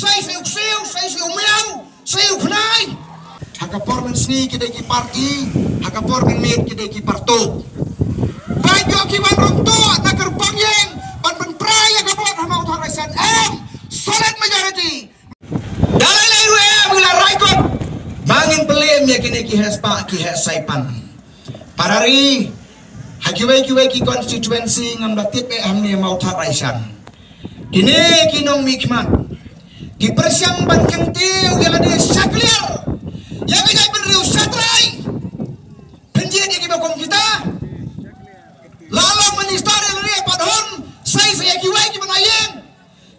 Saya siu, saya siu miau, siu penai. Hakapor men sni kita ki parti, hakapor men mit kita ki parto. Bajo ki wan runto na gerbang yang ban ben praya kapot hamau tharasan solid majority. Dalai leru bila raikot bangin pelem ya kini ki hespa ki hesaipan. Parari hakiwai ki constituency ngam batit pe hamne mau tharasan. Kini kinong mikmat. Ki persiam ban kentiu yang ada syakliar. Yang kaya beriu satrai. Penjian yang kibakom kita. Lalu minister yang lihat padahon. Saya kiwai ki menayang.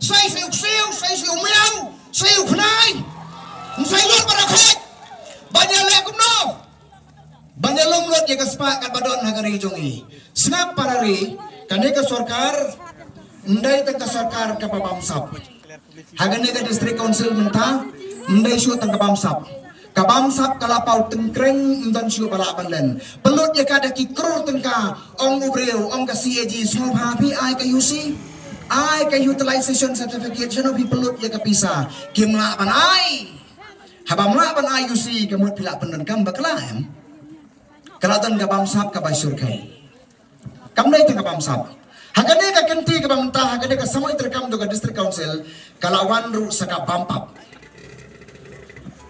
Saya siu, saya siu miau, saya penai. Saya lur barakat. Banyak lekum no. Banyak lumlot yang kesepakat padahon hagari jongi. Senap parari. Kandai ke sorkar. Ndai tengka sorkar ke Babamsap. Hagani ke distrik council mentah. Ndai syut tengka Babamsap. Kabamsap kalapau tengkreng dan syut balapan len. Pelut ya kada kikror tengka. Ong ubreu, ong ka CAG. Semua happy ay kayu si. Ay ka utilization certificate. Siya no pelut ya kapisa. Kimla pan ay. Habamla pan ay yusi. Kamut pila pan dan kamba kalaem. Kalatan kabamsap kabasyur kay. Kamnay tengka Babamsap. Hagani ka kenti ka bamta, hagani ka samo intercam do ka district council, kalawan ru sa kabampap.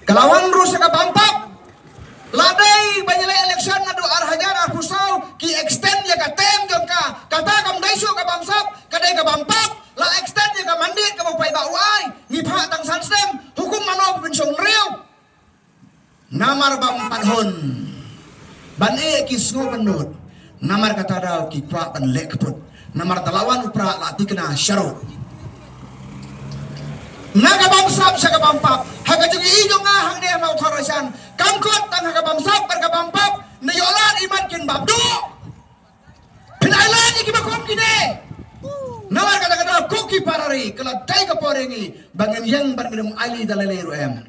Kalawan ru sa kabampap. Laday banyalay eleksyon na do arhajan arpusaw ki extend ya ka tem jong ka kata kam daiso ka Babamsap, kaday ka bampap, la extend ya ka mandit ka mapay bauay, ni pa tang sanstem, hukum mano pensiong riyo. Namar bampadhon. Bani ki sngo penut. Namar kata daw ki kwa pan lekput. Namar dalawan upra lati kena syarut. Naga Babamsap sa kabampap. Haga juga ijo nga hang dia mau tharasan. Kamkot tang haga Babamsap par kabampap. Nayolan iman kin babdo. Pinailan iki bakom kini. Namar kata kuki parari. Kala day ka porengi. Bangen yang ban ali dalaleru em.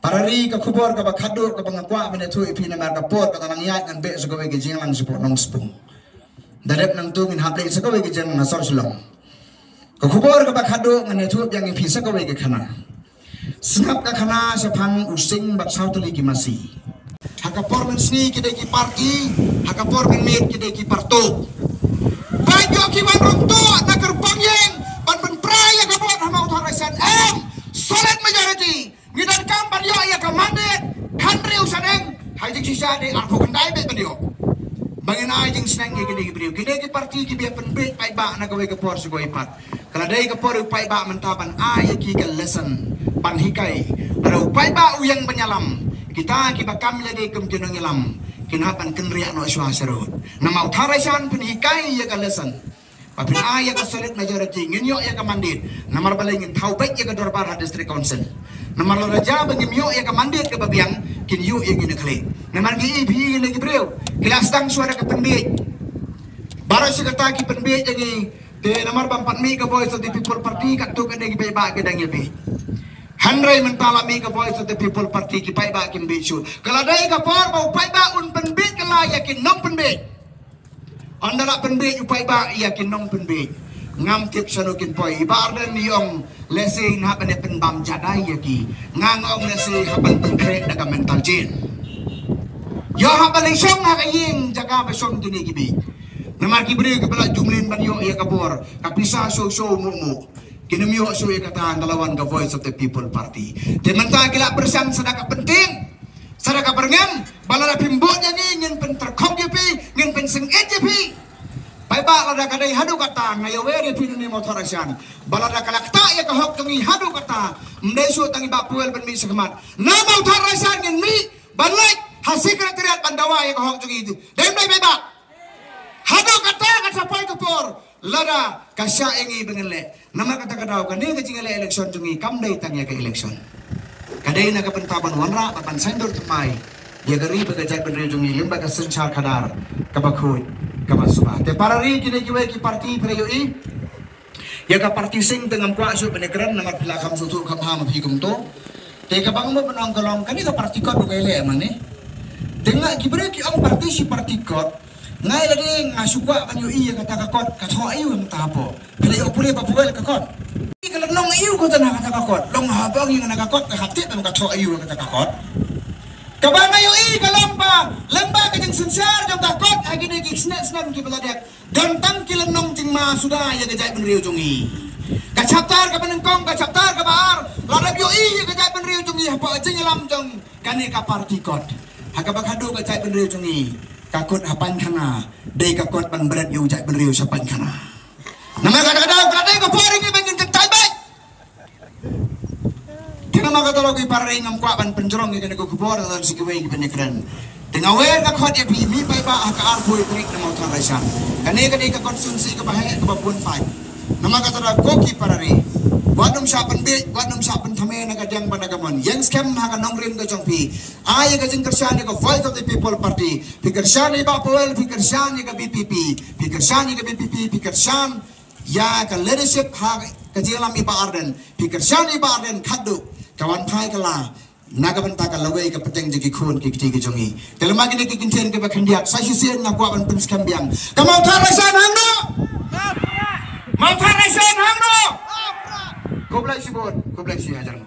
Parari ka kubor ka bakado ka bangakwa benetu ipi namar ka por ka tanang yak ngan be sa gawe gi jinglang support nong spung. Darep nang tungin hablay sa kaway ka dyan nasor silong. Kakubor ka bakado nga netup yang ipisa kaway ka kana. Sengap ka kana sa pang using baksaw tuloy kimasi. Hakapor men sni kita ki parti, hakapor men mit kita ki parto. Bajo ki wan runto na gerbang yang ban ben praya kapot hamau tharasan solid majority. Ngidan kampan yo ya kamandit country usaneng hajik sisa de arko kendai bet pendio. Bangin ay jing senang ye kini beriu. Kini ki parti ki biar penbet pai ba na gawe ke por sugo ipat. Kalau day ke por pai ba mentapan ay ki ke lesson pan hikai. Ada pai ba uyang penyalam. Kita ki bakam lagi kem jenong ilam. Kinapan kenriak no iswa serut. Nama utarasan pen hikai ye ke lesson. Papin ay ye ke solid majority nginyo ye ke mandit. Namar balengin tau baik ye ke dorbar district council. Namar raja bangim yo ye ke mandit ke babiang kin yu ye ngine kle. Namar gi ibi lagi beriu. Kilas tang suara ke penbit. Baru sekata ki penbit jadi de namar bampat mi ke voice of the people party kat tu kan gi ba ke dang yepi. Handrai mentala mi ke voice of the people party ki pai ba kim bi su. Kalau dai ke por bau pai ba un penbit kala yakin nong penbit. Andala penbit yu pai ba yakin nong penbit. Ngam tip sanukin poi ibar dan yong lesing hapan pen bam jadai yaki. Ngangong lesing hapan pengkrek daga mental jin. Yo hapaling song hakaying jaga basong tini gibi. Namar kibri kepala jumlin banyo ya kabor. Kapisa so mumu. Kinamyo so ya kata dalawan ka voice of the people party. Demanta gila bersang sadaka penting. Sadaka berngam balada pimbotnya ni ngin pen terkong yepi, ngin pen sengit yepi. Pai ba lada kadai hadu kata ngayaweri pinuni motorasan. Balada kalakta ya kahok tungi hadu kata. Mdesu tangi bapuel ben mi sekemat. Nama motorasan ngin mi balai hasil sekretariat Pandawa yang kahok tungi itu. Dem dai pai ba. Hadu kata kasapai kepor. Lada kasya ingi bengelek. Nama kata kadau kani kecingale election tungi kam dai tangya ke election. Kadai na kapentaban wanra papan sendur tumai. Ya gari bagajat benri tungi limbaga senchar kadar kabakut. Kabasuba. Te parari kini kiwe ki parti prayoi. Ya ka parti sing dengan kuasu penegran namar pilakam sutu kam ham hikum to. Te kabang mo penang kolong kani ka parti kot bukaile mane. Tengah kibre ki ang parti si parti kot. Ngai lagi ngasukwa kanyo iya kata ka kot ka tho ayu ang tapo. Pila yo puli papuel ka kot. Ikalan long iu ko ta nakata kakot long habang yung nakakot kahapti na makato ayu kata kakot kabang ayo kalampa lamba kajang sensar jong kakot agini kisnet snam ki baladak gantang kilenong ting ma sudah ya gajai penriu jongi kacaptar ka penengkong kacaptar ka bahar ladap yo gajai penriu jongi apa jeng lam jong kani ka partikot hakabak hadu gajai penriu jongi kakot hapan kana dei kakot ban berat yo gajai penriu sapan kana nama kadang-kadang kadang ko pori ki bengin ketai baik kena makatologi paring ngam kwa ban penjrong ni kena ko kubor dan sikwe ki penekran dengan wer ka khot epi mi pai ba ka ar boy krik na mau thang raisan kane kane ka konsumsi ka bahe ka babun pai nama katara koki parare wadum sapan be wadum sapan thame na ka jang banagamon yang scam ha ka nongrim ka jongpi ay ka jing kersyani ka voice of the people party pikersyani ba powel pikersyani ka BPP pikersyani ka BPP pikersyani ya ka leadership ha ka jelam iba arden pikersyani ba arden khadu kawan pai kala naga banta ka lawai ka peteng jegi khon ki kiti ki jongi telma ki ki kinten ke bakhandiak sai sien na kwa ban pin skambiang kamau tharasan hangno mau tharasan hangno goblai sibon goblai si ajar